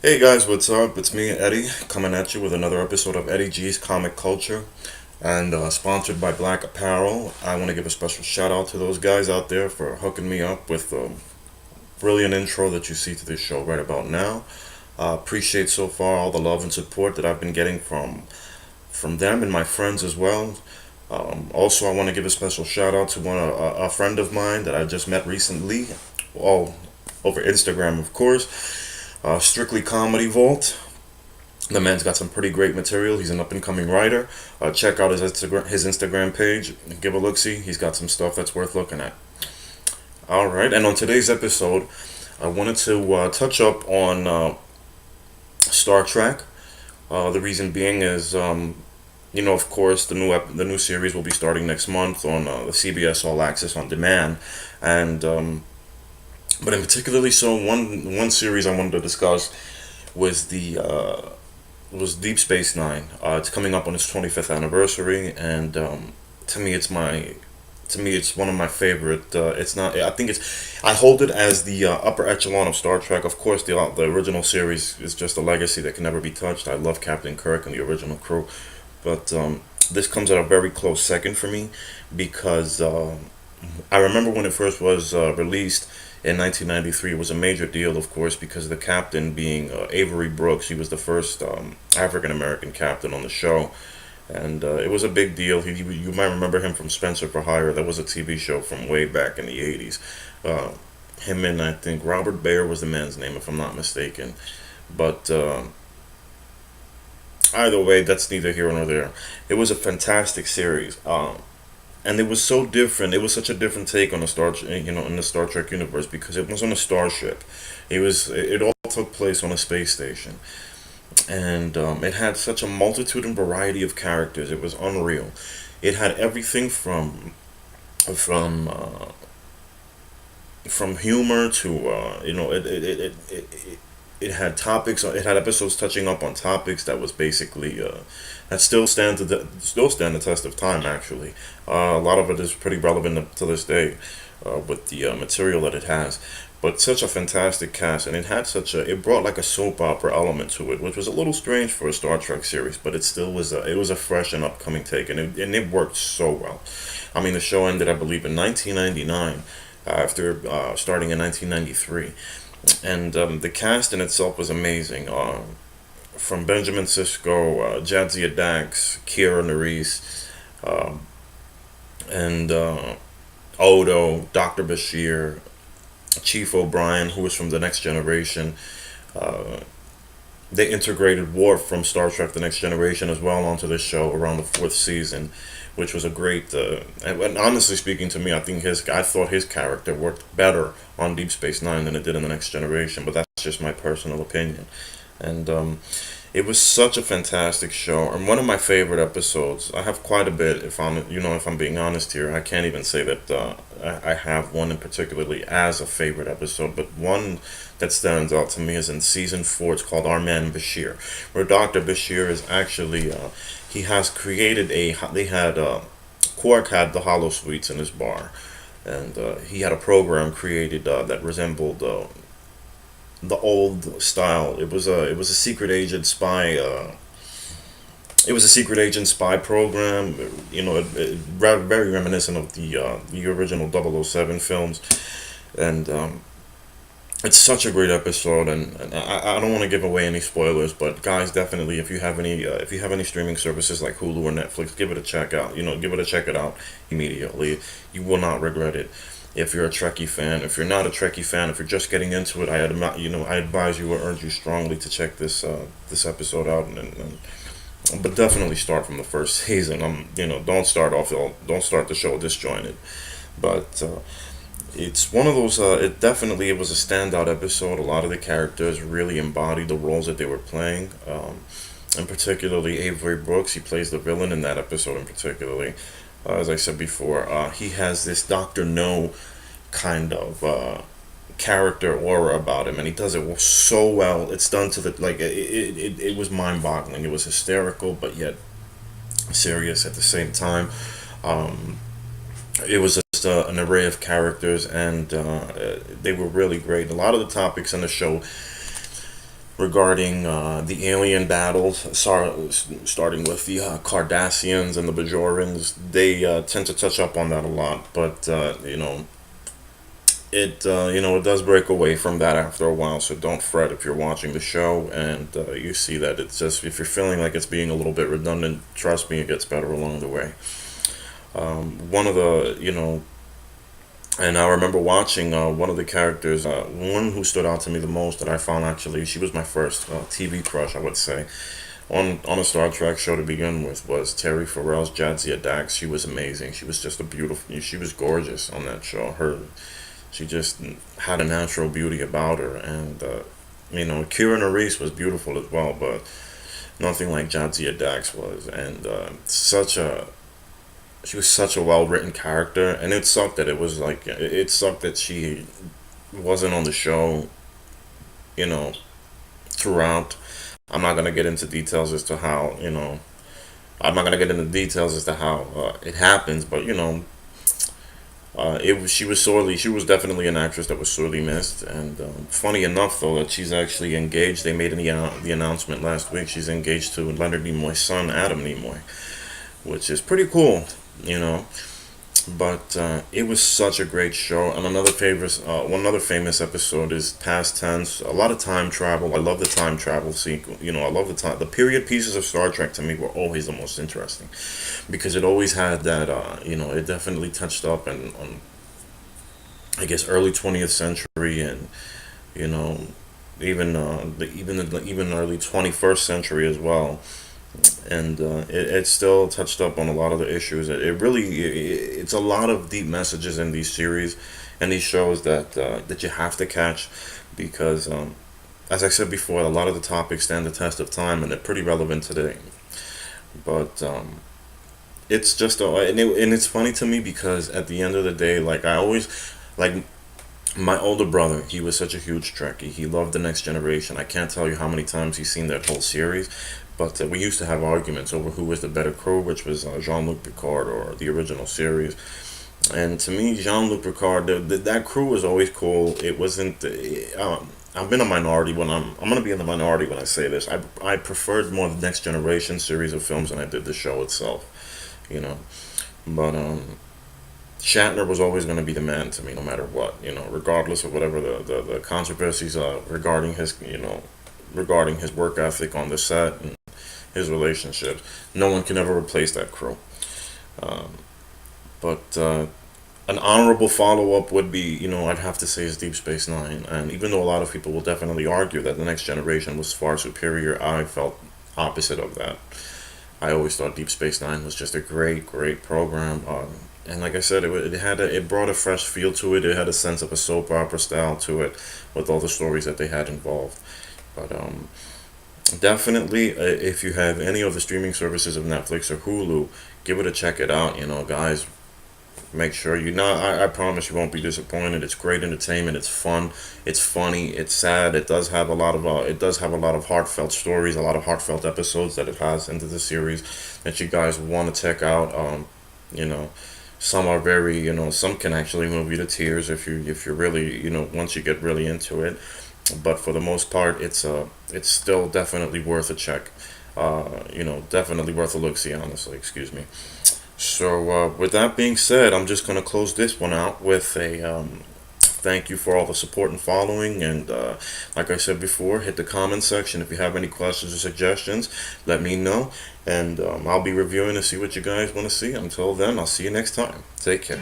Hey guys, what's up? It's me, Eddie, coming at you with another episode of Eddie G's Comic Culture, and sponsored by Black Apparel. I want to give a special shout out to those guys out there for hooking me up with the brilliant intro that you see to this show right about now. Appreciate so far all the love and support that I've been getting from them and my friends as well. Also, I want to give a special shout out to a friend of mine that I just met recently, all over Instagram, of course. Strictly Comedy Vault. The man's got some pretty great material. He's an up and coming writer. Check out his Instagram page. Give a look see. He's got some stuff that's worth looking at. All right, and on today's episode, I wanted to touch up on Star Trek. The reason being is, of course, the new series will be starting next month on the CBS All Access on Demand, and but in particularly so one series I wanted to discuss was the was Deep Space Nine. It's coming up on its 25th anniversary, and to me, it's one of my favorite. It's not. I think it's. I hold it as the upper echelon of Star Trek. Of course, the original series is just a legacy that can never be touched. I love Captain Kirk and the original crew, but this comes at a very close second for me because I remember when it first was released in 1993. It was a major deal, of course, because the captain being Avery Brooks. He was the first African American captain on the show, and it was a big deal. You might remember him from Spencer for Hire. That was a TV show from way back in the 80s. Uh, Him and I think Robert Baer was the man's name, if I'm not mistaken. But either way, that's neither here nor there. It was a fantastic series. And it was so different. It was such a different take on in the Star Trek universe because it was on a starship. It all took place on a space station, and it had such a multitude and variety of characters. It was unreal. It had everything from from humor to it had topics. It had episodes touching up on topics that was basically that still stand the test of time. Actually, a lot of it is pretty relevant to this day with the material that it has. But such a fantastic cast, and it brought like a soap opera element to it, which was a little strange for a Star Trek series, but it was a fresh and upcoming take, and it worked so well. I mean, the show ended, I believe, in 1999 after starting in 1993. And the cast in itself was amazing. From Benjamin Sisko, Jadzia Dax, Kiera Nerys, um, and Odo, Dr. Bashir, Chief O'Brien, who was from The Next Generation. Uh, they integrated Worf from Star Trek: The Next Generation as well onto this show around the fourth season, which was a great. And honestly speaking, to me, I thought his character worked better on Deep Space Nine than it did in The Next Generation. But that's just my personal opinion, and it was such a fantastic show and one of my favorite episodes. I have quite a bit. If I'm being honest here, I can't even say that I have one in particularly as a favorite episode, but one that stands out to me is in season four. It's called Our Man Bashir, where Doctor Bashir is actually he has created a. They had Quark had the Hollow Suites in his bar, and he had a program created that resembled the old style. It was a secret agent spy. It was a secret agent spy program. Very reminiscent of the original 007 films, and it's such a great episode. And I don't want to give away any spoilers, but guys, definitely if you have any streaming services like Hulu or Netflix, give it a check out. Give it a check it out immediately. You will not regret it. If you're a Trekkie fan, if you're not a Trekkie fan, if you're just getting into it, I advise you or urge you strongly to check this episode out, but definitely start from the first season. Don't start the show disjointed, but it's one of those. It was a standout episode. A lot of the characters really embodied the roles that they were playing. And particularly Avery Brooks, he plays the villain in that episode in particularly. As I said before, he has this Doctor No kind of character aura about him, and he does it so well. It's done to the like it was mind boggling. It was hysterical, but yet serious at the same time. Um, it was just an array of characters, and they were really great. A lot of the topics in the show regarding the alien battles, starting with the Cardassians and the Bajorans. They tend to touch up on that a lot, but it does break away from that after a while. So don't fret if you're watching the show and you see that it's just, if you're feeling like it's being a little bit redundant, trust me, it gets better along the way. One of the and I remember watching one of the characters, one who stood out to me the most that I found, actually, she was my first TV crush, I would say, on a Star Trek show to begin with, was Terry Farrell's Jadzia Dax. She was amazing. She was just a beautiful, she was gorgeous on that show. She just had a natural beauty about her, and Kira Nerys was beautiful as well, but nothing like Jadzia Dax was, and she was such a well written character, and it sucked that it sucked that she wasn't on the show, you know, throughout. I'm not gonna get into details as to how I'm not gonna get into details as to how it happens, but she was definitely an actress that was sorely missed, and funny enough though that she's actually engaged. They made the announcement last week. She's engaged to Leonard Nimoy's son, Adam Nimoy, which is pretty cool, you know. But it was such a great show. And one other famous episode is Past Tense. A lot of time travel. I love the time travel sequence. I love the time. The period pieces of Star Trek to me were always the most interesting, because it always had that. It definitely touched up and on, I guess, early 20th century, and you know even early 21st century as well, and it still touched up on a lot of the issues. It's a lot of deep messages in these series and these shows that you have to catch, because as I said before, a lot of the topics stand the test of time and they're pretty relevant today. But it's just and it's funny to me because at the end of the day, like, I always, like, my older brother, he was such a huge Trekkie. He loved The Next Generation. I can't tell you how many times he's seen that whole series. But we used to have arguments over who was the better crew, which was Jean-Luc Picard or the original series. And to me, Jean-Luc Picard, that crew was always cool. It wasn't. I've been a minority when I'm going to be in the minority when I say this. I preferred more the Next Generation series of films than I did the show itself. You know, but Shatner was always going to be the man to me, no matter what. Regardless of whatever the controversies regarding his work ethic on the set and his relationships. No one can ever replace that crew. Um, but an honorable follow up would be, I'd have to say, is Deep Space Nine. And even though a lot of people will definitely argue that The Next Generation was far superior, I felt opposite of that. I always thought Deep Space Nine was just a great, great program. And like I said, it brought a fresh feel to it. It had a sense of a soap opera style to it, with all the stories that they had involved. But definitely, if you have any of the streaming services of Netflix or Hulu, give it a check it out. Guys, make sure you not. I promise you won't be disappointed. It's great entertainment. It's fun. It's funny. It's sad. It does have a lot of heartfelt stories, a lot of heartfelt episodes that it has into the series that you guys want to check out. You know, some are very, some can actually move you to tears if you're really, once you get really into it. But for the most part, it's still definitely worth a check. Definitely worth a look see. Honestly, excuse me. So with that being said, I'm just gonna close this one out with a thank you for all the support and following. And like I said before, hit the comment section if you have any questions or suggestions. Let me know, and I'll be reviewing to see what you guys want to see. Until then, I'll see you next time. Take care.